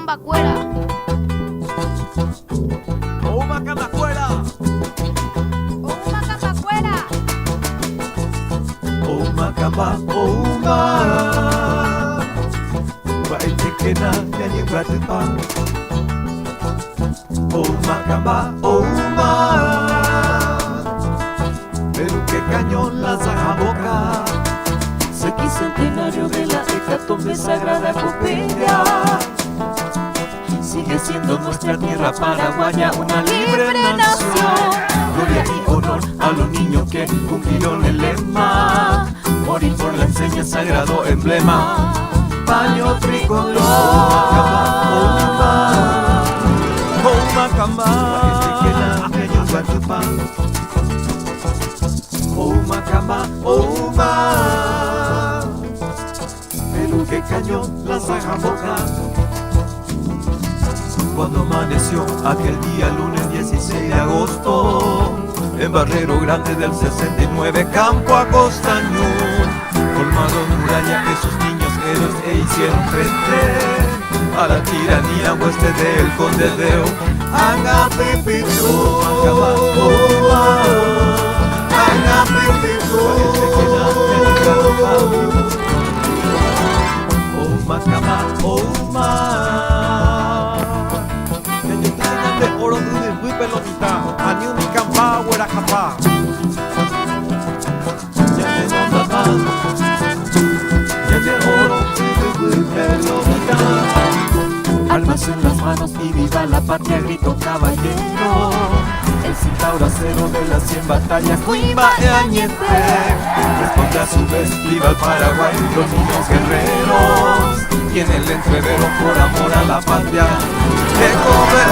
cambacuera. Ouma cambacuera. Ouma cambacuera. Ouma camba, ouma. Waitekena yanyegwatupa. Ouma camba, ouma. Pero qué cañón lanza a boca. Sequicentenario de la hecatombe sagrada Pompeya. Sigue siendo nuestra tierra paraguaya una libre nación. Gloria y honor a los niños que cumplieron el lema. Morir por la enseña sagrado emblema. Paño tricolor. Ouma camba, waitekena yanyegwatupa. Ouma camba, ouma. Pero qué cañón lanza a boca. Cuando amaneció aquel día lunes 16 de agosto, en Barrero Grande del 69, Campo Acostañú, colmado de muralla, esos niños héroes hicieron frente a la tiranía hueste del conde Deo. Anga pipitu, anga pipitu, Ouma camba, ouma. De oro de muy pelotita, a ni un camba, huera capa. Ya te no papá, ya te oro de muy pelotita. Armas en las manos y viva la patria, grito caballero. El centauro acero de las 100 batallas, Cuimba y Añete. Responde a su vez, viva el Paraguay, los niños guerreros. Y en el entrevero por amor a la patria, que come,